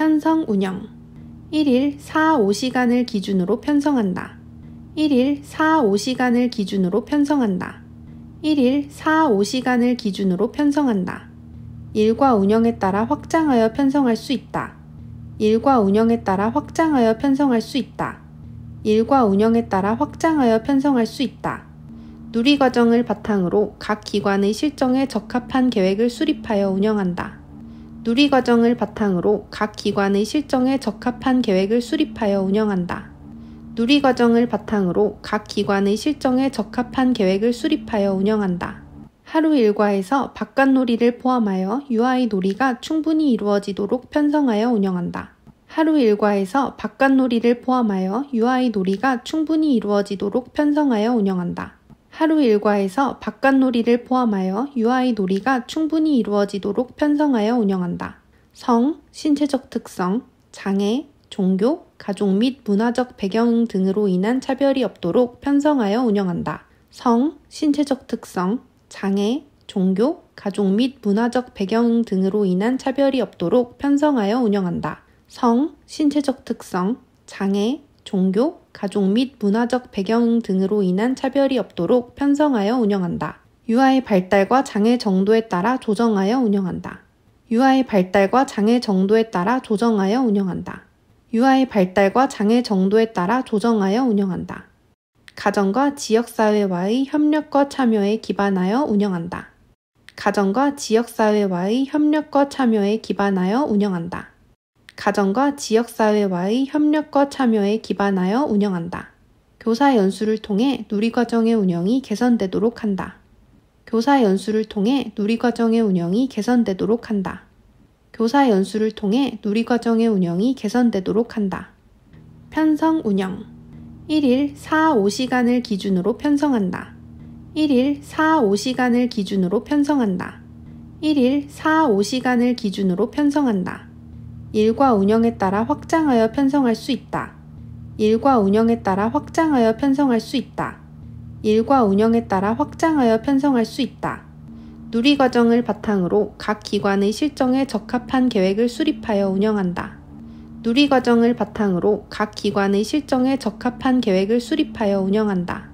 편성 운영 1일 4-5시간을 기준으로 편성한다. 1일 4-5시간을 기준으로 편성한다. 1일 4-5시간을 기준으로 편성한다. 일과 운영에 따라 확장하여 편성할 수 있다. 일과 운영에 따라 확장하여 편성할 수 있다. 일과 운영에 따라 확장하여 편성할 수 있다. 누리과정을 바탕으로 각 기관의 실정에 적합한 계획을 수립하여 운영한다. 누리과정을 바탕으로 각 기관의 실정에 적합한 계획을 수립하여 운영한다. 누리과정을 바탕으로 각 기관의 실정에 적합한 계획을 수립하여 운영한다. 하루 일과에서 바깥놀이를 포함하여 UI 놀이가 충분히 이루어지도록 편성하여 운영한다. 하루 일과에서 바깥놀이를 포함하여 UI 놀이가 충분히 이루어지도록 편성하여 운영한다. 하루 일과에서 바깥놀이를 포함하여 UI 놀이가 충분히 이루어지도록 편성하여 운영한다. 성, 신체적 특성, 장애, 종교, 가족 및 문화적 배경 등으로 인한 차별이 없도록 편성하여 운영한다. 성, 신체적 특성, 장애, 종교, 가족 및 문화적 배경 등으로 인한 차별이 없도록 편성하여 운영한다. 성, 신체적 특성, 장애, 종교, 가족 및 문화적 배경 등으로 인한 차별이 없도록 편성하여 운영한다. UI 발달과 장애 정도에 따라 조정하여 운영한다. UI 발달과 장애 정도에 따라 조정하여 운영한다. UI 발달과 장애 정도에 따라 조정하여 운영한다. 가정과 지역사회와의 협력과 참여에 기반하여 운영한다. 가정과 지역사회와의 협력과 참여에 기반하여 운영한다. 가정과 지역사회와의 협력과 참여에 기반하여 운영한다. 교사 연수를 통해 누리과정의 운영이 개선되도록 한다. 교사 연수를 통해 누리과정의 운영이 개선되도록 한다. 교사 연수를 통해 누리과정의 운영이 개선되도록 한다. 편성 운영 1일 4-5시간을 기준으로 편성한다. 1일 4-5시간을 기준으로 편성한다. 1일 4-5시간을 기준으로 편성한다. 일과 운영에 따라 확장하여 편성할 수 있다. 일과 운영에 따라 확장하여 편성할 수 있다. 일과 운영에 따라 확장하여 편성할 수 있다. 누리과정을 바탕으로 각 기관의 실정에 적합한 계획을 수립하여 운영한다. 누리과정을 바탕으로 각 기관의 실정에 적합한 계획을 수립하여 운영한다.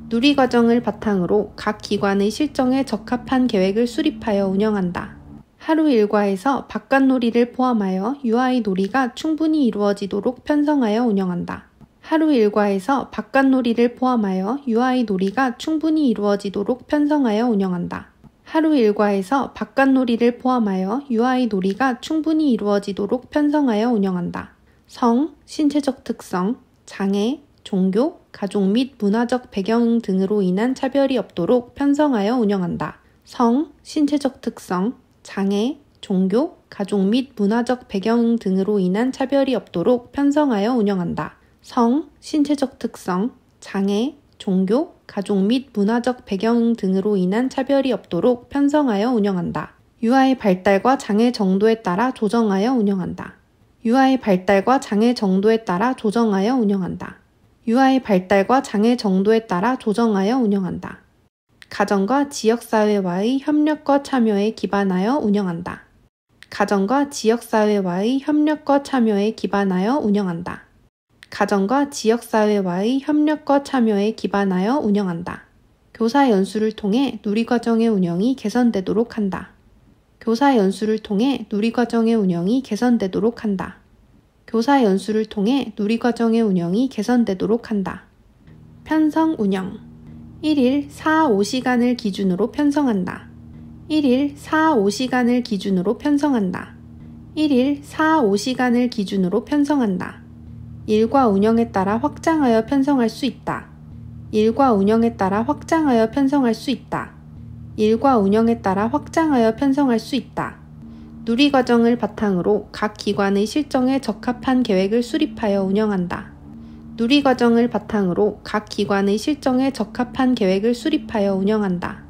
누리과정을 바탕으로 각 기관의 실정에 적합한 계획을 수립하여 운영한다. 하루 일과에서 바깥놀이를 포함하여 UI 놀이가 충분히 이루어지도록 편성하여 운영한다. 하루 일과에서 바깥놀이를 포함하여 UI 놀이가 충분히 이루어지도록 편성하여 운영한다. 하루 일과에서 바깥놀이를 포함하여 UI 놀이가 충분히 이루어지도록 편성하여 운영한다. 성, 신체적 특성, 장애, 종교, 가족 및 문화적 배경 등으로 인한 차별이 없도록 편성하여 운영한다. 성, 신체적 특성, 장애, 종교, 가족 및 문화적 배경 등으로 인한 차별이 없도록 편성하여 운영한다. 성, 신체적 특성, 장애, 종교, 가족 및 문화적 배경 등으로 인한 차별이 없도록 편성하여 운영한다. UI 발달과 장애 정도에 따라 조정하여 운영한다. UI 발달과 장애 정도에 따라 조정하여 운영한다. UI 발달과 장애 정도에 따라 조정하여 운영한다. 가정과 지역사회와의 협력과 참여에 기반하여 운영한다. 가정과 지역사회와의 협력과 참여에 기반하여 운영한다. 가정과 지역사회와의 협력과 참여에 기반하여 운영한다. 교사 연수를 통해 누리과정의 운영이 개선되도록 한다. 교사 연수를 통해 누리과정의 운영이 개선되도록 한다. 교사 연수를 통해 누리과정의 운영이 개선되도록 한다. 편성 운영 1일 4-5시간을 기준으로 편성한다. 1일 4-5시간을 기준으로 편성한다. 1일 4-5시간을 기준으로 편성한다. 일과 운영에 따라 확장하여 편성할 수 있다. 일과 운영에 따라 확장하여 편성할 수 있다. 일과 운영에 따라 확장하여 편성할 수 있다. 누리과정을 바탕으로 각 기관의 실정에 적합한 계획을 수립하여 운영한다. 누리과정을 바탕으로 각 기관의 실정에 적합한 계획을 수립하여 운영한다.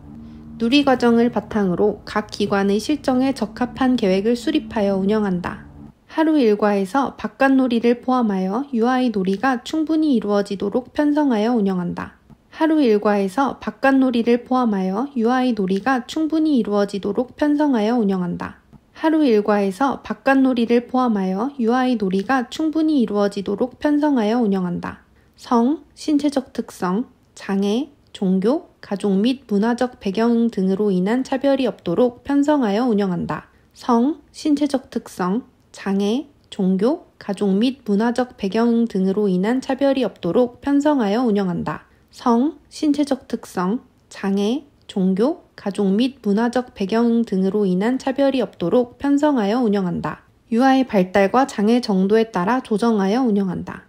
누리과정을 바탕으로 각 기관의 실정에 적합한 계획을 수립하여 운영한다. 하루 일과에서 바깥놀이를 포함하여 UI 놀이가 충분히 이루어지도록 편성하여 운영한다. 하루 일과에서 바깥놀이를 포함하여 UI 놀이가 충분히 이루어지도록 편성하여 운영한다. 하루 일과에서 바깥놀이를 포함하여 유아의 놀이가 충분히 이루어지도록 편성하여 운영한다. 성, 신체적 특성, 장애, 종교, 가족 및 문화적 배경 등으로 인한 차별이 없도록 편성하여 운영한다. 성, 신체적 특성, 장애, 종교, 가족 및 문화적 배경 등으로 인한 차별이 없도록 편성하여 운영한다. 성, 신체적 특성, 장애, 종교, 가족 및 문화적 배경 등으로 인한 차별이 없도록 편성하여 운영한다. 유아의 발달과 장애 정도에 따라 조정하여 운영한다.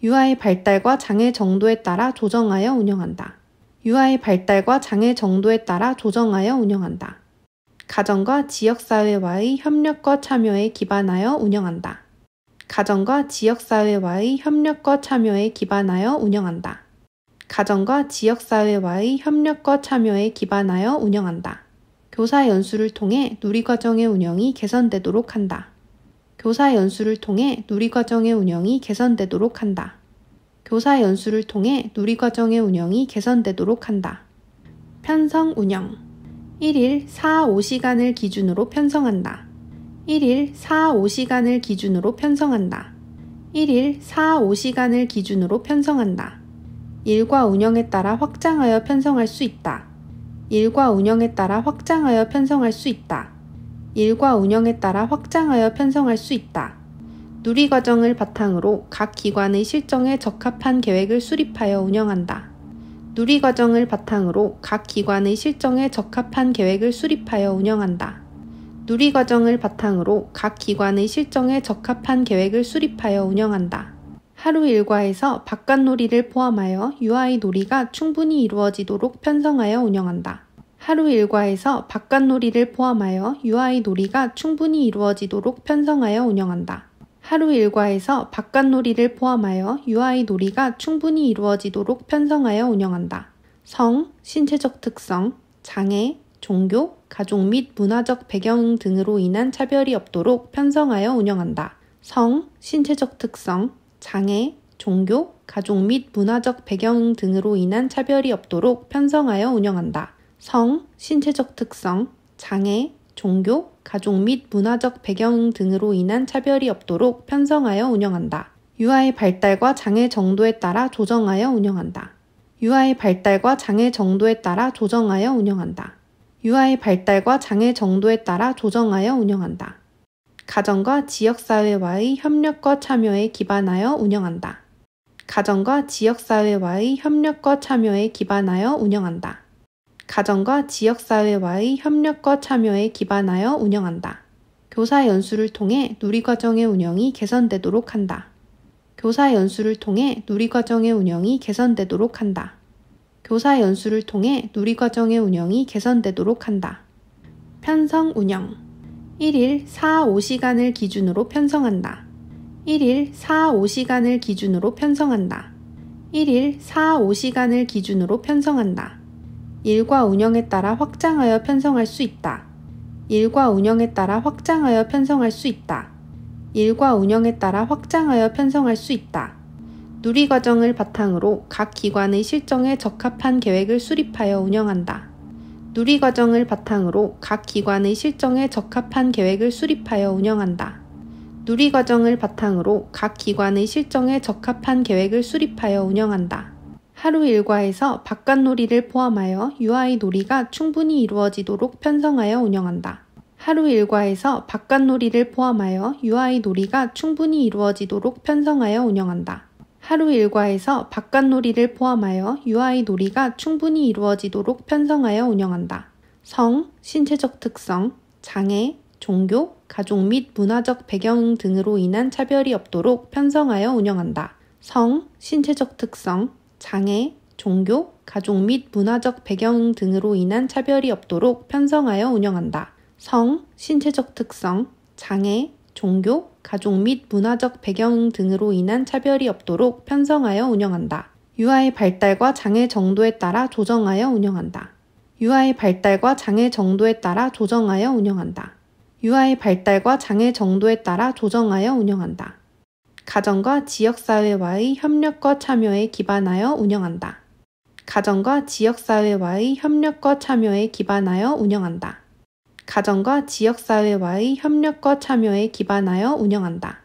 유아의 발달과 장애 정도에 따라 조정하여 운영한다. 유아의 발달과 장애 정도에 따라 조정하여 운영한다. 가정과 지역사회와의 협력과 참여에 기반하여 운영한다. 가정과 지역사회와의 협력과 참여에 기반하여 운영한다. 가정과 지역사회와의 협력과 참여에 기반하여 운영한다. 교사 연수를 통해 누리과정의 운영이 개선되도록 한다. 교사 연수를 통해 누리과정의 운영이 개선되도록 한다. 교사 연수를 통해 누리과정의 운영이 개선되도록 한다. 편성 운영 1일 4-5시간을 기준으로 편성한다. 1일 4-5시간을 기준으로 편성한다. 1일 4-5시간을 기준으로 편성한다. 일과 운영에 따라 확장하여 편성할 수 있다. 일과 운영에 따라 확장하여 편성할 수 있다. 일과 운영에 따라 확장하여 편성할 수 있다. 누리과정을 바탕으로 각 기관의 실정에 적합한 계획을 수립하여 운영한다. 누리과정을 바탕으로 각 기관의 실정에 적합한 계획을 수립하여 운영한다. 누리과정을 바탕으로 각 기관의 실정에 적합한 계획을 수립하여 운영한다. 하루 일과에서 바깥놀이를 포함하여 유아의 놀이가 충분히 이루어지도록 편성하여 운영한다. 하루 일과에서 바깥놀이를 포함하여 유아의 놀이가 충분히 이루어지도록 편성하여 운영한다. 하루 일과에서 바깥놀이를 포함하여 유아의 놀이가 충분히 이루어지도록 편성하여 운영한다. 성, 신체적 특성, 장애, 종교, 가족 및 문화적 배경 등으로 인한 차별이 없도록 편성하여 운영한다. 성, 신체적 특성, 장애, 종교, 가족 및 문화적 배경 등으로 인한 차별이 없도록 편성하여 운영한다. 성, 신체적 특성, 장애, 종교, 가족 및 문화적 배경 등으로 인한 차별이 없도록 편성하여 운영한다. 유아의 발달과 장애 정도에 따라 조정하여 운영한다. 유아의 발달과 장애 정도에 따라 조정하여 운영한다. 유아의 발달과 장애 정도에 따라 조정하여 운영한다. 가정과 지역사회와의 협력과 참여에 기반하여 운영한다. 가정과 지역사회와의 협력과 참여에 기반하여 운영한다. 가정과 지역사회와의 협력과 참여에 기반하여 운영한다. 교사 연수를 통해 누리과정의 운영이 개선되도록 한다. 교사 연수를 통해 누리과정의 운영이 개선되도록 한다. 교사 연수를 통해 누리과정의 운영이 개선되도록 한다. 편성 운영 1일 4-5시간을 기준으로 편성한다. 1일 4-5시간을 기준으로 편성한다. 1일 4-5시간을 기준으로 편성한다. 일과 운영에 따라 확장하여 편성할 수 있다. 일과 운영에 따라 확장하여 편성할 수 있다. 일과 운영에 따라 확장하여 편성할 수 있다. 누리과정을 바탕으로 각 기관의 실정에 적합한 계획을 수립하여 운영한다. 누리과정을 바탕으로 각 기관의 실정에 적합한 계획을 수립하여 운영한다. 누리과정을 바탕으로 각 기관의 실정에 적합한 계획을 수립하여 운영한다. 하루 일과에서 바깥놀이를 포함하여 유아의 놀이가 충분히 이루어지도록 편성하여 운영한다. 하루 일과에서 바깥놀이를 포함하여 유아의 놀이가 충분히 이루어지도록 편성하여 운영한다. 하루 일과에서 바깥놀이를 포함하여 유아의 놀이가 충분히 이루어지도록 편성하여 운영한다. 성, 신체적 특성, 장애, 종교, 가족 및 문화적 배경 등으로 인한 차별이 없도록 편성하여 운영한다. 성, 신체적 특성, 장애, 종교, 가족 및 문화적 배경 등으로 인한 차별이 없도록 편성하여 운영한다. 성, 신체적 특성, 장애, 종교, 가족 및 문화적 배경 등으로 인한 차별이 없도록 편성하여 운영한다. 유아의 발달과 장애 정도에 따라 조정하여 운영한다. 유아의 발달과 장애 정도에 따라 조정하여 운영한다. 유아의 발달과 장애 정도에 따라 조정하여 운영한다. 가정과 지역사회와의 협력과 참여에 기반하여 운영한다. 가정과 지역사회와의 협력과 참여에 기반하여 운영한다. 가정과 지역사회와의 협력과 참여에 기반하여 운영한다.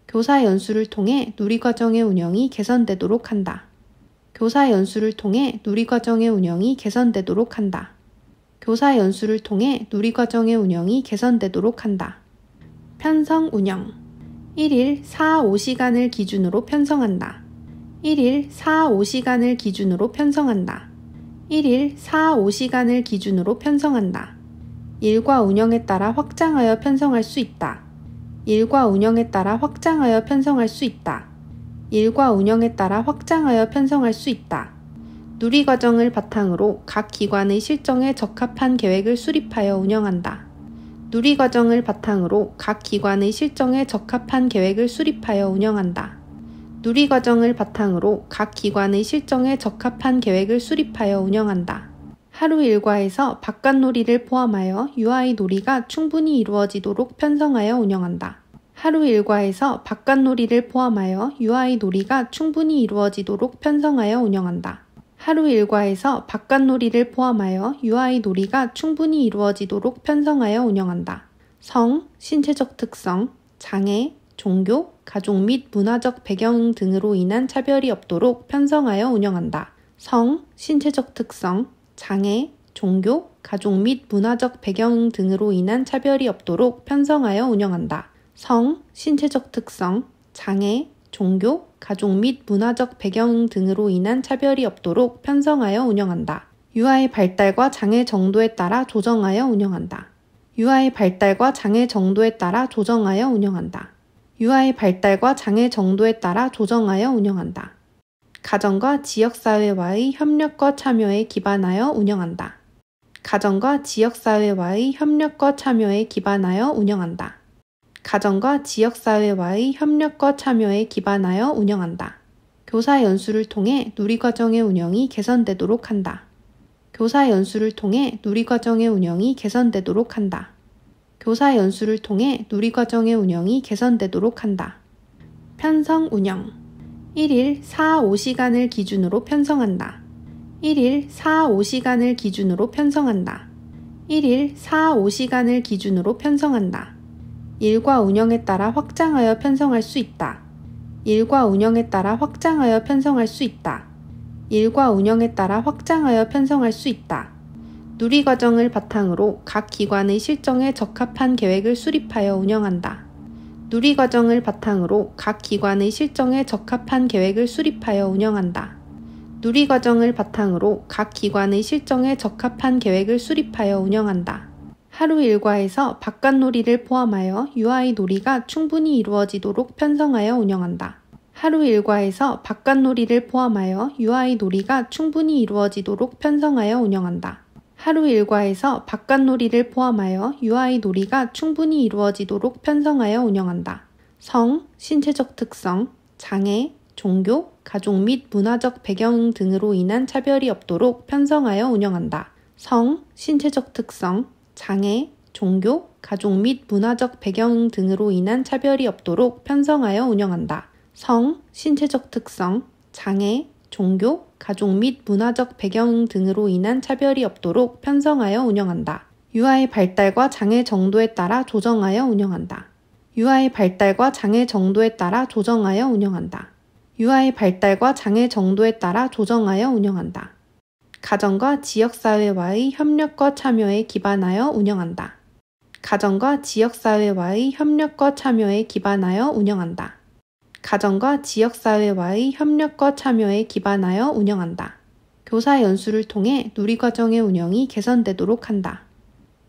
교사 연수를 통해 누리과정의 운영이 개선되도록 한다. 교사 연수를 통해 누리과정의 운영이 개선되도록 한다. 교사 연수를 통해 누리과정의 운영이 개선되도록 한다. 편성 운영 1일 4-5시간을 기준으로 편성한다. 1일 4-5시간을 기준으로 편성한다. 1일 4-5시간을 기준으로 편성한다. 일과 운영에 따라 확장하여 편성할 수 있다. 일과 운영에 따라 확장하여 편성할 수 있다. 일과 운영에 따라 확장하여 편성할 수 있다. 누리과정을 바탕으로 각 기관의 실정에 적합한 계획을 수립하여 운영한다. 누리과정을 바탕으로 각 기관의 실정에 적합한 계획을 수립하여 운영한다. 누리과정을 바탕으로 각 기관의 실정에 적합한 계획을 수립하여 운영한다. 하루 일과에서 바깥놀이를 포함하여 UI 놀이가 충분히 이루어지도록 편성하여 운영한다. 하루 일과에서 바깥놀이를 포함하여 UI 놀이가 충분히 이루어지도록 편성하여 운영한다. 하루 일과에서 바깥놀이를 포함하여 UI 놀이가 충분히 이루어지도록 편성하여 운영한다. 성, 신체적 특성, 장애, 종교, 가족 및 문화적 배경 등으로 인한 차별이 없도록 편성하여 운영한다. 성, 신체적 특성, 장애, 종교, 가족 및 문화적 배경 등으로 인한 차별이 없도록 편성하여 운영한다. 성, 신체적 특성, 장애, 종교, 가족 및 문화적 배경 등으로 인한 차별이 없도록 편성하여 운영한다. UI 발달과 장애 정도에 따라 조정하여 운영한다. UI 발달과 장애 정도에 따라 조정하여 운영한다. UI 발달과 장애 정도에 따라 조정하여 운영한다. 가정과 지역사회와의 협력과 참여에 기반하여 운영한다. 가정과 지역사회와의 협력과 참여에 기반하여 운영한다. 가정과 지역사회와의 협력과 참여에 기반하여 운영한다. 교사 연수를 통해 누리과정의 운영이 개선되도록 한다. 교사 연수를 통해 누리과정의 운영이 개선되도록 한다. 교사 연수를 통해 누리과정의 운영이 개선되도록 한다. 편성 운영 1일 4-5시간을 기준으로 편성한다. 1일 4-5시간을 기준으로 편성한다. 1일 4-5시간을 기준으로 편성한다. 일과 운영에 따라 확장하여 편성할 수 있다. 일과 운영에 따라 확장하여 편성할 수 있다. 일과 운영에 따라 확장하여 편성할 수 있다. 누리과정을 바탕으로 각 기관의 실정에 적합한 계획을 수립하여 운영한다. 누리과정을 바탕으로 각 기관의 실정에 적합한 계획을 수립하여 운영한다. 누리과정을 바탕으로 각 기관의 실정에 적합한 계획을 수립하여 운영한다. 하루 일과에서 바깥놀이를 포함하여 UI 놀이가 충분히 이루어지도록 편성하여 운영한다. 하루 일과에서 바깥놀이를 포함하여 UI 놀이가 충분히 이루어지도록 편성하여 운영한다. 하루 일과에서 바깥놀이를 포함하여 UI 놀이가 충분히 이루어지도록 편성하여 운영한다. 성, 신체적 특성, 장애, 종교, 가족 및 문화적 배경 등으로 인한 차별이 없도록 편성하여 운영한다. 성, 신체적 특성, 장애, 종교, 가족 및 문화적 배경 등으로 인한 차별이 없도록 편성하여 운영한다. 성, 신체적 특성, 장애, 종교, 가족 및 문화적 배경 등으로 인한 차별이 없도록 편성하여 운영한다. UI 발달과 장애 정도에 따라 조정하여 운영한다. UI 발달과 장애 정도에 따라 조정하여 운영한다. UI 발달과 장애 정도에 따라 조정하여 운영한다. 가정과 지역사회와의 협력과 참여에 기반하여 운영한다. 가정과 지역사회와의 협력과 참여에 기반하여 운영한다. 가정과 지역사회와의 협력과 참여에 기반하여 운영한다. 교사 연수를 통해 누리과정의 운영이 개선되도록 한다.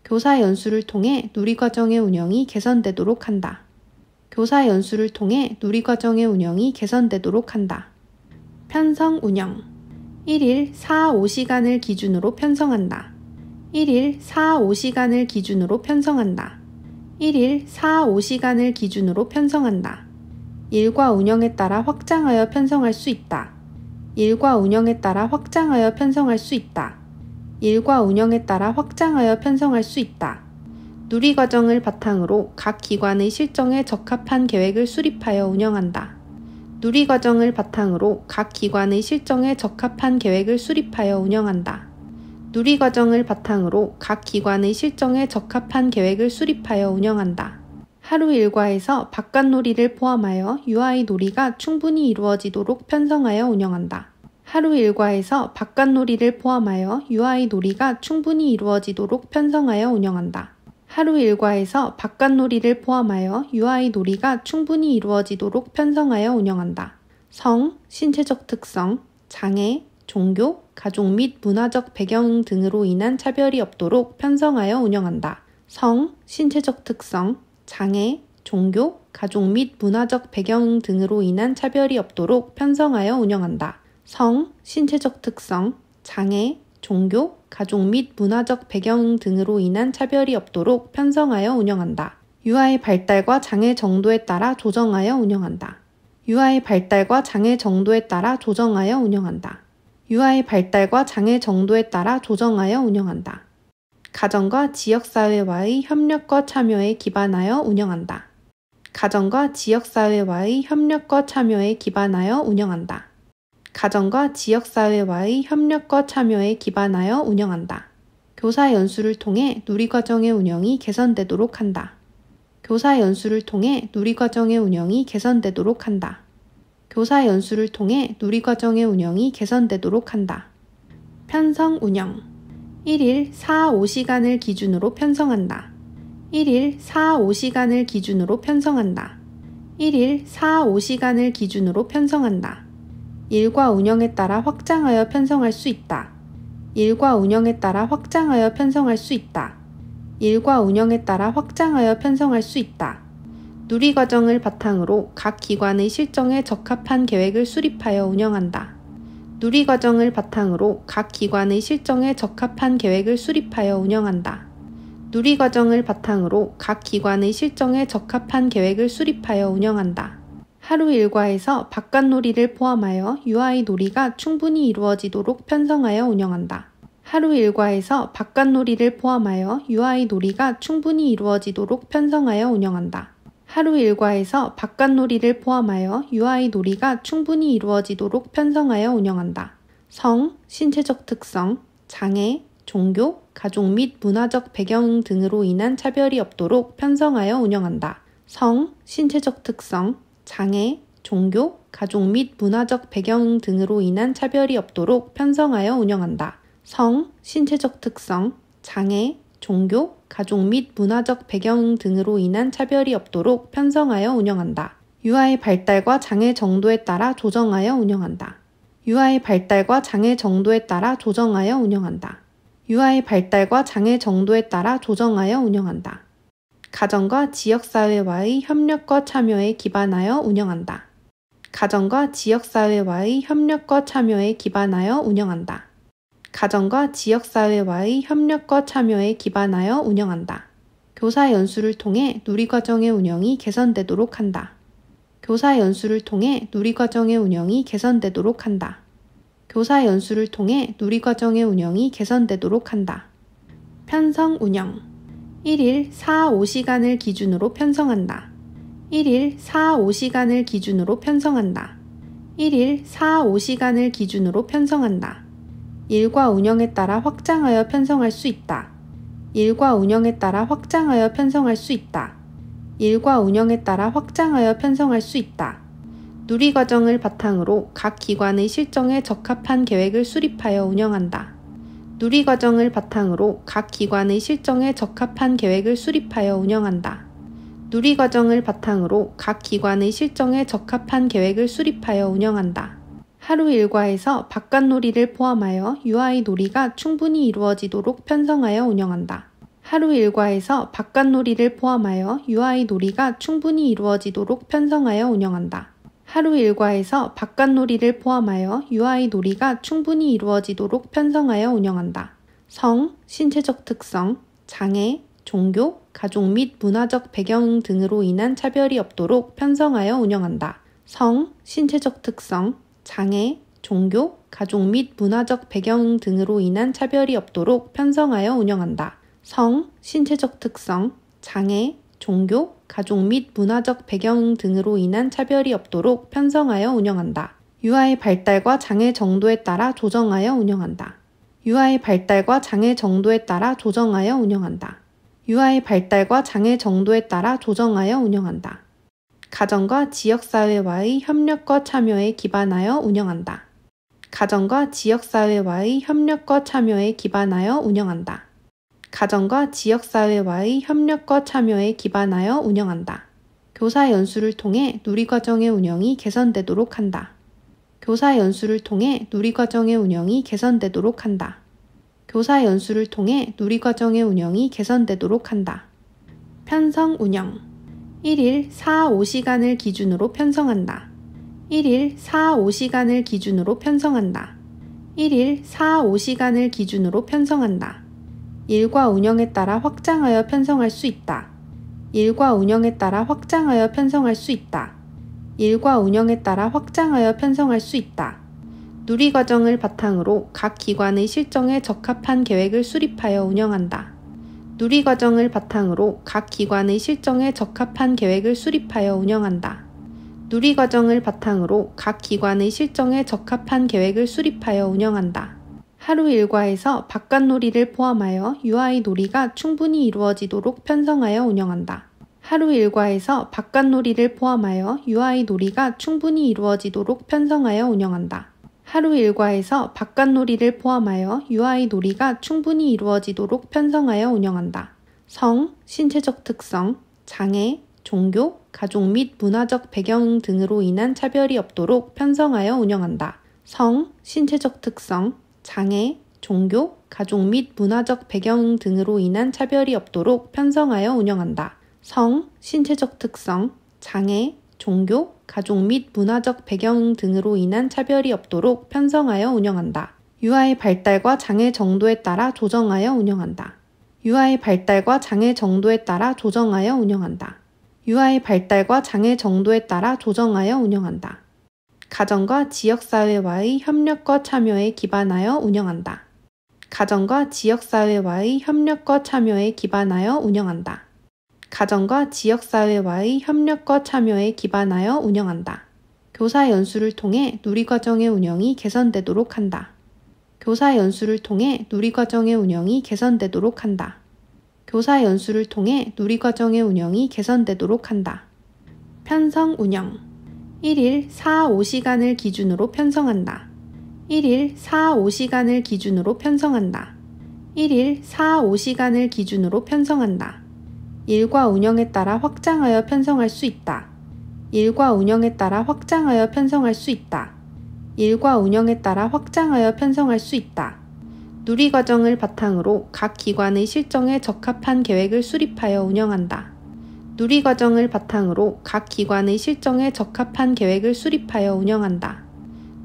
교사 연수를 통해 누리과정의 운영이 개선되도록 한다. 교사 연수를 통해 누리과정의 운영이 개선되도록 한다. 편성 운영 1일 4-5시간을 기준으로 편성한다. 1일 4-5시간을 기준으로 편성한다. 1일 4-5시간을 기준으로 편성한다. 일과 운영에 따라 확장하여 편성할 수 있다. 일과 운영에 따라 확장하여 편성할 수 있다. 일과 운영에 따라 확장하여 편성할 수 있다. 누리과정을 바탕으로 각 기관의 실정에 적합한 계획을 수립하여 운영한다. 누리과정을 바탕으로 각 기관의 실정에 적합한 계획을 수립하여 운영한다. 누리과정을 바탕으로 각 기관의 실정에 적합한 계획을 수립하여 운영한다. 하루 일과에서 바깥놀이를 포함하여 UI 놀이가 충분히 이루어지도록 편성하여 운영한다. 하루 일과에서 바깥놀이를 포함하여 UI 놀이가 충분히 이루어지도록 편성하여 운영한다. 하루 일과에서 바깥놀이를 포함하여 UI 놀이가 충분히 이루어지도록 편성하여 운영한다. 성, 신체적 특성, 장애, 종교, 가족 및 문화적 배경 등으로 인한 차별이 없도록 편성하여 운영한다. 성, 신체적 특성, 장애, 종교, 가족 및 문화적 배경 등으로 인한 차별이 없도록 편성하여 운영한다. 성, 신체적 특성, 장애, 종교, 가족 및 문화적 배경 등으로 인한 차별이 없도록 편성하여 운영한다. UI 발달과 장애 정도에 따라 조정하여 운영한다. UI 발달과 장애 정도에 따라 조정하여 운영한다. UI 발달과 장애 정도에 따라 조정하여 운영한다. 가정과 지역사회와의 협력과 참여에 기반하여 운영한다. 가정과 지역사회와의 협력과 참여에 기반하여 운영한다. 가정과 지역사회와의 협력과 참여에 기반하여 운영한다. 교사 연수를 통해 누리과정의 운영이 개선되도록 한다. 교사 연수를 통해 누리과정의 운영이 개선되도록 한다. 교사 연수를 통해 누리과정의 운영이 개선되도록 한다. 편성 운영 1일 4-5시간을 기준으로 편성한다. 1일 4-5시간을 기준으로 편성한다. 1일 4-5시간을 기준으로 편성한다. 일과 운영에 따라 확장하여 편성할 수 있다. 일과 운영에 따라 확장하여 편성할 수 있다. 일과 운영에 따라 확장하여 편성할 수 있다. 누리과정을 바탕으로 각 기관의 실정에 적합한 계획을 수립하여 운영한다. 누리과정을 바탕으로 각 기관의 실정에 적합한 계획을 수립하여 운영한다. 누리과정을 바탕으로 각 기관의 실정에 적합한 계획을 수립하여 운영한다. 하루 일과에서 바깥놀이를 포함하여 UI 놀이가 충분히 이루어지도록 편성하여 운영한다. 하루 일과에서 바깥놀이를 포함하여 UI 놀이가 충분히 이루어지도록 편성하여 운영한다. 하루 일과에서 바깥놀이를 포함하여 UI 놀이가 충분히 이루어지도록 편성하여 운영한다. 성, 신체적 특성, 장애, 종교, 가족 및 문화적 배경 등으로 인한 차별이 없도록 편성하여 운영한다. 성, 신체적 특성, 장애, 종교, 가족 및 문화적 배경 등으로 인한 차별이 없도록 편성하여 운영한다. 성, 신체적 특성, 장애, 종교, 가족 및 문화적 배경 등으로 인한 차별이 없도록 편성하여 운영한다. UI 발달과 장애 정도에 따라 조정하여 운영한다. UI 발달과 장애 정도에 따라 조정하여 운영한다. UI 발달과 장애 정도에 따라 조정하여 운영한다. 가정과 지역사회와의 협력과 참여에 기반하여 운영한다. 가정과 지역사회와의 협력과 참여에 기반하여 운영한다. 가정과 지역사회와의 협력과 참여에 기반하여 운영한다. 교사 연수를 통해 누리과정의 운영이 개선되도록 한다. 교사 연수를 통해 누리과정의 운영이 개선되도록 한다. 교사 연수를 통해 누리과정의 운영이 개선되도록 한다. 편성 운영 1일 4-5시간을 기준으로 편성한다. 1일 4-5시간을 기준으로 편성한다. 1일 4-5시간을 기준으로 편성한다. 일과 운영에 따라 확장하여 편성할 수 있다. 일과 운영에 따라 확장하여 편성할 수 있다. 일과 운영에 따라 확장하여 편성할 수 있다. 누리과정을 바탕으로 각 기관의 실정에 적합한 계획을 수립하여 운영한다. 누리과정을 바탕으로 각 기관의 실정에 적합한 계획을 수립하여 운영한다. 누리과정을 바탕으로 각 기관의 실정에 적합한 계획을 수립하여 운영한다. 하루 일과에서 바깥놀이를 포함하여 UI 놀이가 충분히 이루어지도록 편성하여 운영한다. 하루 일과에서 바깥놀이를 포함하여 UI 놀이가 충분히 이루어지도록 편성하여 운영한다. 하루 일과에서 바깥놀이를 포함하여 UI 놀이가 충분히 이루어지도록 편성하여 운영한다. 성, 신체적 특성, 장애, 종교, 가족 및 문화적 배경 등으로 인한 차별이 없도록 편성하여 운영한다. 성, 신체적 특성, 장애, 종교, 가족 및 문화적 배경 등으로 인한 차별이 없도록 편성하여 운영한다. 성, 신체적 특성, 장애, 종교, 가족 및 문화적 배경 등으로 인한 차별이 없도록 편성하여 운영한다. UI 발달과 장애 정도에 따라 조정하여 운영한다. 유아의 발달과 장애 정도에 따라 조정하여 운영한다. 유아의 발달과 장애 정도에 따라 조정하여 운영한다. 가정과 지역사회와의 협력과 참여에 기반하여 운영한다. 가정과 지역사회와의 협력과 참여에 기반하여 운영한다. 가정과 지역사회와의 협력과 참여에 기반하여 운영한다. 교사 연수를 통해 누리과정의 운영이 개선되도록 한다. 교사 연수를 통해 누리과정의 운영이 개선되도록 한다. 교사 연수를 통해 누리과정의 운영이 개선되도록 한다. 편성 운영 1일 4-5시간을 기준으로 편성한다. 1일 4-5시간을 기준으로 편성한다. 1일 4-5시간을 기준으로 편성한다. 일과 운영에 따라 확장하여 편성할 수 있다. 일과 운영에 따라 확장하여 편성할 수 있다. 일과 운영에 따라 확장하여 편성할 수 있다. 누리과정을 바탕으로 각 기관의 실정에 적합한 계획을 수립하여 운영한다. 누리과정을 바탕으로 각 기관의 실정에 적합한 계획을 수립하여 운영한다. 누리과정을 바탕으로 각 기관의 실정에 적합한 계획을 수립하여 운영한다. 하루 일과에서 바깥놀이를 포함하여 유아의 놀이가 충분히 이루어지도록 편성하여 운영한다. 하루 일과에서 바깥놀이를 포함하여 유아의 놀이가 충분히 이루어지도록 편성하여 운영한다. 하루 일과에서 바깥놀이를 포함하여 유아의 놀이가 충분히 이루어지도록 편성하여 운영한다. 성, 신체적 특성, 장애, 종교, 가족 및 문화적 배경 등으로 인한 차별이 없도록 편성하여 운영한다. 성, 신체적 특성, 장애, 종교, 가족 및 문화적 배경 등으로 인한 차별이 없도록 편성하여 운영한다. 성, 신체적 특성, 장애, 종교, 가족 및 문화적 배경 등으로 인한 차별이 없도록 편성하여 운영한다. 유아의 발달과 장애 정도에 따라 조정하여 운영한다. 유아의 발달과 장애 정도에 따라 조정하여 운영한다. 유아의 발달과 장애 정도에 따라 조정하여 운영한다. 가정과 지역사회와의 협력과 참여에 기반하여 운영한다. 가정과 지역사회와의 협력과 참여에 기반하여 운영한다. 가정과 지역사회와의 협력과 참여에 기반하여 운영한다. 교사 연수를 통해 누리과정의 운영이 개선되도록 한다. 교사 연수를 통해 누리과정의 운영이 개선되도록 한다. 교사 연수를 통해 누리과정의 운영이 개선되도록 한다. 편성 운영 1일 4-5시간을 기준으로 편성한다. 1일 4-5시간을 기준으로 편성한다. 1일 4-5시간을 기준으로 편성한다. 일과 운영에 따라 확장하여 편성할 수 있다. 일과 운영에 따라 확장하여 편성할 수 있다. 일과 운영에 따라 확장하여 편성할 수 있다. 누리과정을 바탕으로 각 기관의 실정에 적합한 계획을 수립하여 운영한다. 누리과정을 바탕으로 각 기관의 실정에 적합한 계획을 수립하여 운영한다.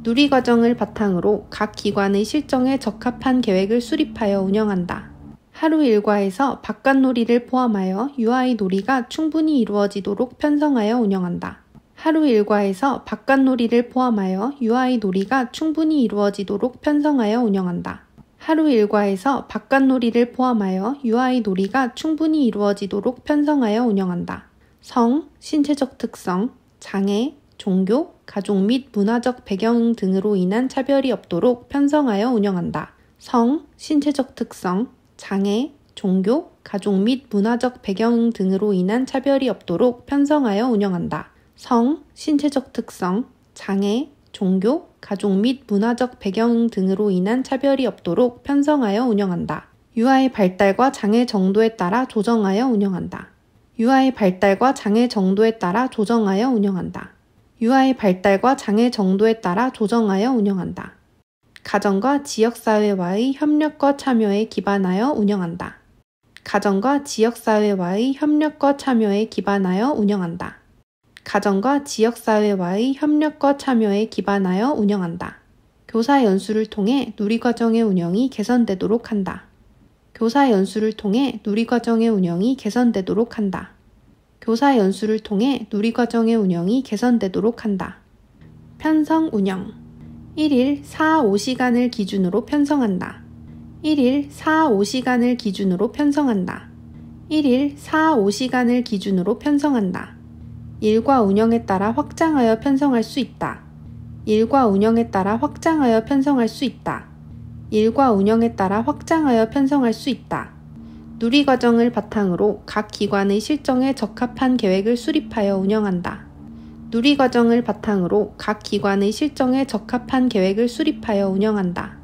누리과정을 바탕으로 각 기관의 실정에 적합한 계획을 수립하여 운영한다. 하루 일과에서 바깥놀이를 포함하여 유아의 놀이가 충분히 이루어지도록 편성하여 운영한다. 하루 일과에서 바깥놀이를 포함하여 유아의 놀이가 충분히 이루어지도록 편성하여 운영한다. 하루 일과에서 바깥놀이를 포함하여 유아의 놀이가 충분히 이루어지도록 편성하여 운영한다. 성, 신체적 특성, 장애, 종교, 가족 및 문화적 배경 등으로 인한 차별이 없도록 편성하여 운영한다. 성, 신체적 특성, 장애, 종교, 가족 및 문화적 배경 등으로 인한 차별이 없도록 편성하여 운영한다. 성, 신체적 특성, 장애, 종교, 가족 및 문화적 배경 등으로 인한 차별이 없도록 편성하여 운영한다. 유아의 발달과 장애 정도에 따라 조정하여 운영한다. 유아의 발달과 장애 정도에 따라 조정하여 운영한다. 유아의 발달과 장애 정도에 따라 조정하여 운영한다. 가정과 지역사회와의 협력과 참여에 기반하여 운영한다. 가정과 지역사회와의 협력과 참여에 기반하여 운영한다. 가정과 지역사회와의 협력과 참여에 기반하여 운영한다. 교사 연수를 통해 누리과정의 운영이 개선되도록 한다. 교사 연수를 통해 누리과정의 운영이 개선되도록 한다. 교사 연수를 통해 누리과정의 운영이 개선되도록 한다. 편성 운영 1일 4-5시간을 기준으로 편성한다. 1일 4-5시간을 기준으로 편성한다. 1일 4-5시간을 기준으로 편성한다. 일과 운영에 따라 확장하여 편성할 수 있다. 일과 운영에 따라 확장하여 편성할 수 있다. 일과 운영에 따라 확장하여 편성할 수 있다. 누리과정을 바탕으로 각 기관의 실정에 적합한 계획을 수립하여 운영한다. 누리과정을 바탕으로 각 기관의 실정에 적합한 계획을 수립하여 운영한다.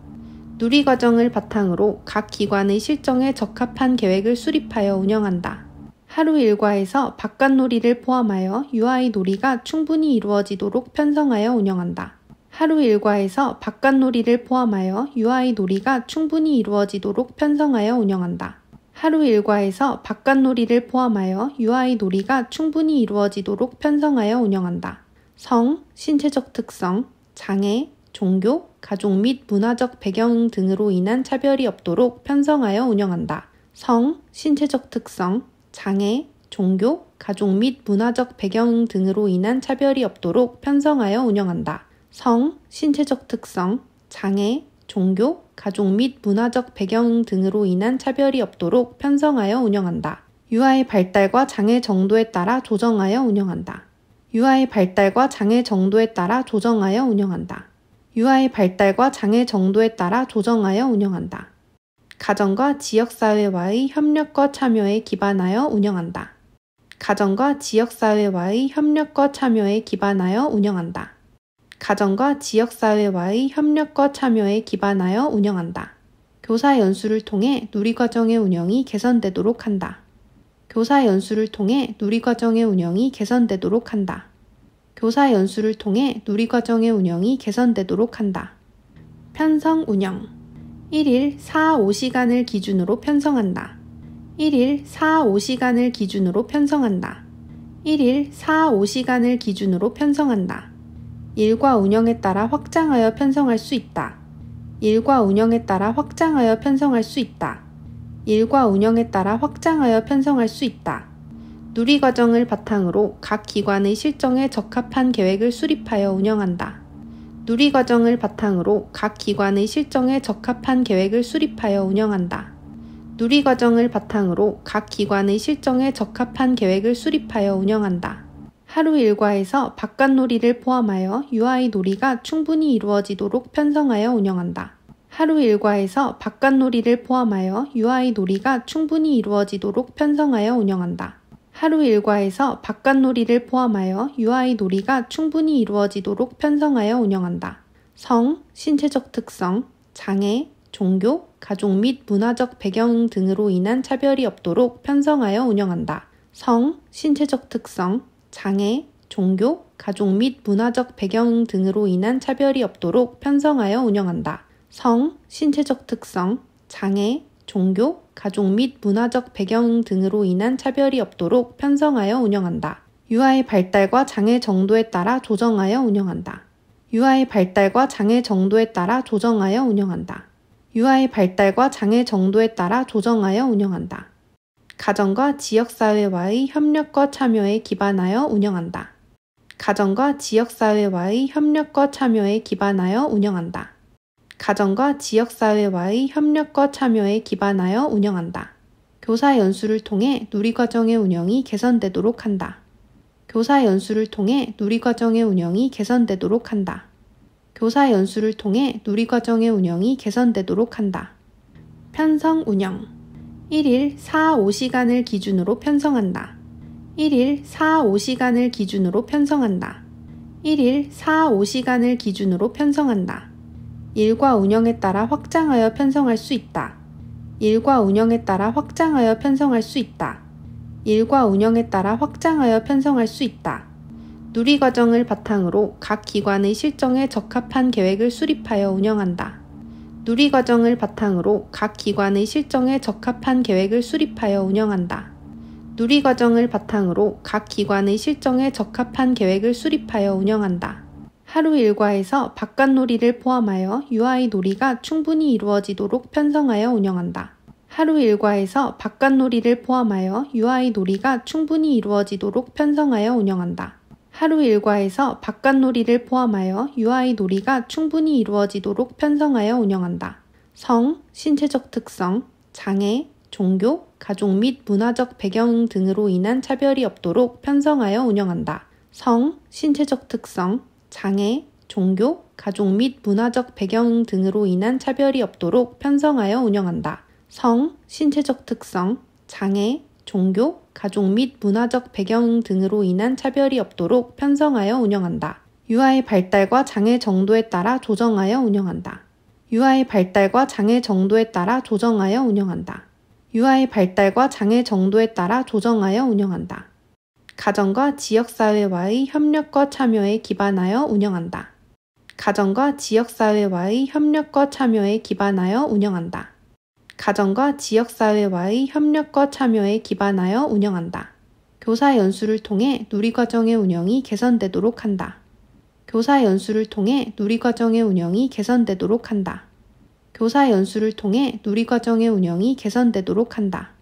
누리과정을 바탕으로 각 기관의 실정에 적합한 계획을 수립하여 운영한다. 하루 일과에서 바깥놀이를 포함하여 UI 놀이가 충분히 이루어지도록 편성하여 운영한다. 하루 일과에서 바깥놀이를 포함하여 UI 놀이가 충분히 이루어지도록 편성하여 운영한다. 하루 일과에서 바깥놀이를 포함하여 UI 놀이가 충분히 이루어지도록 편성하여 운영한다. 성, 신체적 특성, 장애, 종교, 가족 및 문화적 배경 등으로 인한 차별이 없도록 편성하여 운영한다. 성, 신체적 특성, 장애, 종교, 가족 및 문화적 배경 등으로 인한 차별이 없도록 편성하여 운영한다. 성, 신체적 특성, 장애, 종교, 가족 및 문화적 배경 등으로 인한 차별이 없도록 편성하여 운영한다. UI 발달과 장애 정도에 따라 조정하여 운영한다. UI 발달과 장애 정도에 따라 조정하여 운영한다. UI 발달과 장애 정도에 따라 조정하여 운영한다. 가정과 지역사회와의 협력과 참여에 기반하여 운영한다. 가정과 지역사회와의 협력과 참여에 기반하여 운영한다. 가정과 지역사회와의 협력과 참여에 기반하여 운영한다. 교사 연수를 통해 누리과정의 운영이 개선되도록 한다. 교사 연수를 통해 누리과정의 운영이 개선되도록 한다. 교사 연수를 통해 누리과정의 운영이 개선되도록 한다. 편성 운영 1일 4-5시간을 기준으로 편성한다. 1일 4-5시간을 기준으로 편성한다. 1일 4-5시간을 기준으로 편성한다. 일과 운영에 따라 확장하여 편성할 수 있다. 일과 운영에 따라 확장하여 편성할 수 있다. 일과 운영에 따라 확장하여 편성할 수 있다. 누리과정을 바탕으로 각 기관의 실정에 적합한 계획을 수립하여 운영한다. 누리과정을 바탕으로 각 기관의 실정에 적합한 계획을 수립하여 운영한다. 누리과정을 바탕으로 각 기관의 실정에 적합한 계획을 수립하여 운영한다. 하루 일과에서 바깥놀이를 포함하여 UI 놀이가 충분히 이루어지도록 편성하여 운영한다. 하루 일과에서 바깥놀이를 포함하여 UI 놀이가 충분히 이루어지도록 편성하여 운영한다. 하루 일과에서 바깥놀이를 포함하여 UI 놀이가 충분히 이루어지도록 편성하여 운영한다. 성, 신체적 특성, 장애, 종교, 가족 및 문화적 배경 등으로 인한 차별이 없도록 편성하여 운영한다. 성, 신체적 특성, 장애, 종교, 가족 및 문화적 배경 등으로 인한 차별이 없도록 편성하여 운영한다. 성, 신체적 특성, 장애, 종교, 가족 및 문화적 배경 등으로 인한 차별이 없도록 편성하여 운영한다. UI 발달과 장애 정도에 따라 조정하여 운영한다. UI 발달과 장애 정도에 따라 조정하여 운영한다. UI 발달과 장애 정도에 따라 조정하여 운영한다. 가정과 지역사회와의 협력과 참여에 기반하여 운영한다. 가정과 지역사회와의 협력과 참여에 기반하여 운영한다. 가정과 지역사회와의 협력과 참여에 기반하여 운영한다. 교사 연수를 통해 누리과정의 운영이 개선되도록 한다. 교사 연수를 통해 누리과정의 운영이 개선되도록 한다. 교사 연수를 통해 누리과정의 운영이 개선되도록 한다. 편성 운영 1일 4-5시간을 기준으로 편성한다. 1일 4-5시간을 기준으로 편성한다. 1일 4-5시간을 기준으로 편성한다. 일과 운영에 따라 확장하여 편성할 수 있다. 일과 운영에 따라 확장하여 편성할 수 있다. 일과 운영에 따라 확장하여 편성할 수 있다. 누리과정을 바탕으로 각 기관의 실정에 적합한 계획을 수립하여 운영한다. 누리과정을 바탕으로 각 기관의 실정에 적합한 계획을 수립하여 운영한다. 누리과정을 바탕으로 각 기관의 실정에 적합한 계획을 수립하여 운영한다. 하루 일과에서 바깥놀이를 포함하여 UI 놀이가 충분히 이루어지도록 편성하여 운영한다. 하루 일과에서 바깥놀이를 포함하여 UI 놀이가 충분히 이루어지도록 편성하여 운영한다. 하루 일과에서 바깥놀이를 포함하여 UI 놀이가 충분히 이루어지도록 편성하여 운영한다. 성, 신체적 특성, 장애, 종교, 가족 및 문화적 배경 등으로 인한 차별이 없도록 편성하여 운영한다. 성, 신체적 특성, 장애, 종교, 가족 및 문화적 배경 등으로 인한 차별이 없도록 편성하여 운영한다. 성, 신체적 특성, 장애, 종교, 가족 및 문화적 배경 등으로 인한 차별이 없도록 편성하여 운영한다. 유아의 발달과 장애 정도에 따라 조정하여 운영한다. 유아의 발달과 장애 정도에 따라 조정하여 운영한다. 유아의 발달과 장애 정도에 따라 조정하여 운영한다. 가정과 지역사회와의 협력과 참여에 기반하여 운영한다. 가정과 지역사회와의 협력과 참여에 기반하여 운영한다. 가정과 지역사회와의 협력과 참여에 기반하여 운영한다. 교사 연수를 통해 누리과정의 운영이 개선되도록 한다. 교사 연수를 통해 누리과정의 운영이 개선되도록 한다. 교사 연수를 통해 누리과정의 운영이 개선되도록 한다.